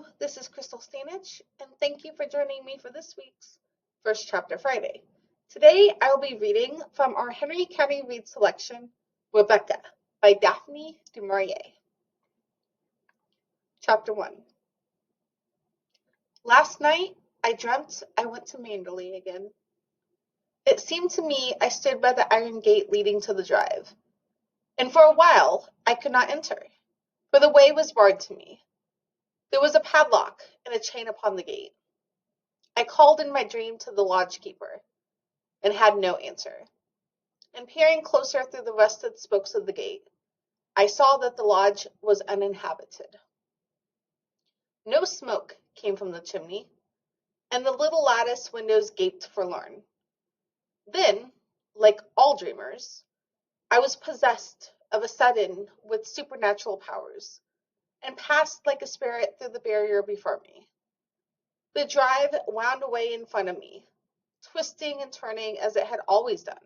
Hello, this is Krystal, and thank you for joining me for this week's First Chapter Friday. Today I will be reading from our Henry County Read selection, Rebecca, by Daphne du Maurier. Chapter 1. Last night I dreamt I went to Manderley again. It seemed to me I stood by the iron gate leading to the drive, and for a while I could not enter, for the way was barred to me. There was a padlock and a chain upon the gate. I called in my dream to the lodge-keeper, and had no answer. And peering closer through the rusted spokes of the gate, I saw that the lodge was uninhabited. No smoke came from the chimney, and the little lattice windows gaped forlorn. Then, like all dreamers, I was possessed of a sudden with supernatural powers, and passed like a spirit through the barrier before me. The drive wound away in front of me, twisting and turning as it had always done.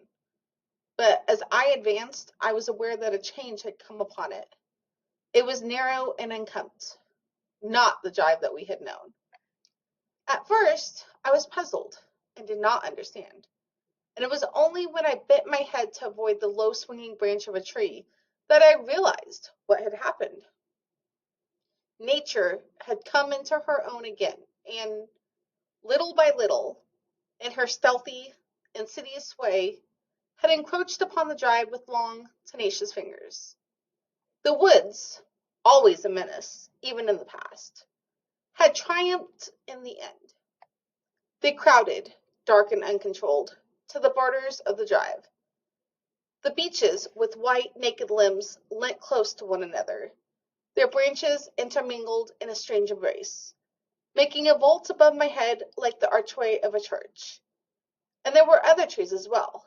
But as I advanced, I was aware that a change had come upon it. It was narrow and unkempt, not the drive that we had known. At first, I was puzzled and did not understand. And it was only when I bent my head to avoid the low swinging branch of a tree that I realized what had happened. Nature had come into her own again, and little by little, in her stealthy, insidious way, had encroached upon the drive with long, tenacious fingers. The woods, always a menace, even in the past, had triumphed in the end. They crowded, dark and uncontrolled, to the borders of the drive. The beeches, with white, naked limbs, leant close to one another, their branches intermingled in a strange embrace, making a vault above my head like the archway of a church. And there were other trees as well,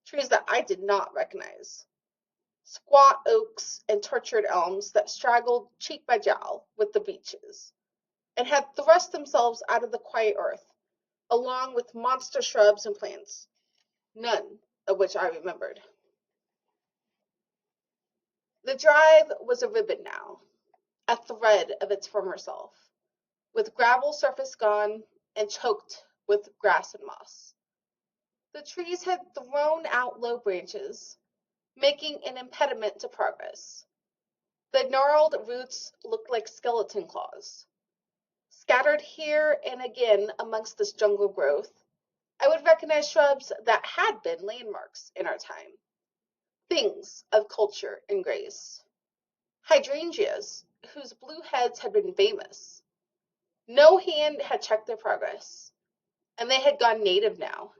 trees that I did not recognize. Squat oaks and tortured elms that straggled cheek by jowl with the beeches, and had thrust themselves out of the quiet earth, along with monster shrubs and plants, none of which I remembered. The drive was a ribbon now, a thread of its former self, with gravel surface gone and choked with grass and moss. The trees had thrown out low branches, making an impediment to progress. The gnarled roots looked like skeleton claws. Scattered here and again amongst this jungle growth, I would recognize shrubs that had been landmarks in our time, things of culture and grace. Hydrangeas, whose blue heads had been famous. No hand had checked their progress, and they had gone native now,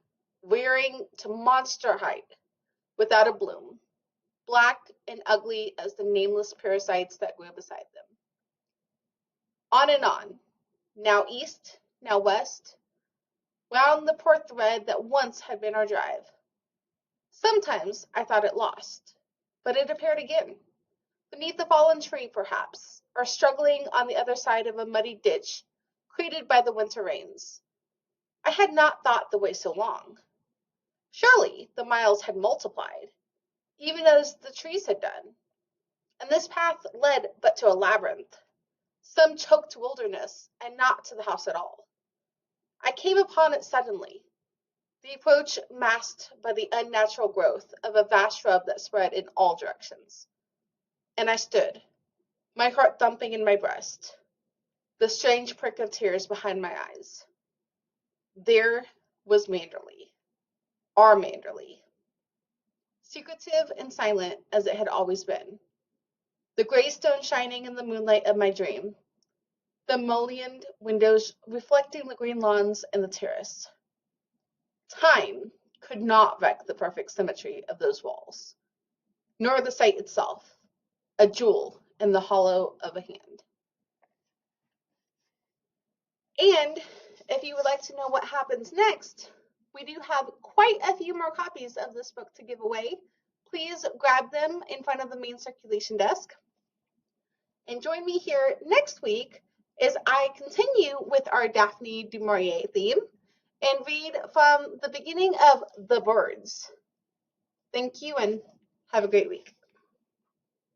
rearing to monster height, without a bloom, black and ugly as the nameless parasites that grew beside them. On and on, now east, now west, wound the poor thread that once had been our drive. Sometimes I thought it lost, but it appeared again, beneath a fallen tree perhaps, or struggling on the other side of a muddy ditch created by the winter rains. I had not thought the way so long. Surely the miles had multiplied, even as the trees had done, and this path led but to a labyrinth, some choked wilderness, and not to the house at all. I came upon it suddenly, the approach masked by the unnatural growth of a vast shrub that spread in all directions. And I stood, my heart thumping in my breast, the strange prick of tears behind my eyes. There was Manderley, our Manderley, secretive and silent as it had always been, the gray stone shining in the moonlight of my dream, the mullioned windows reflecting the green lawns and the terrace. Time could not wreck the perfect symmetry of those walls, nor the site itself, a jewel in the hollow of a hand. And if you would like to know what happens next, we do have quite a few more copies of this book to give away. Please grab them in front of the main circulation desk. And join me here next week as I continue with our Daphne du Maurier theme and read from the beginning of The Birds. Thank you and have a great week.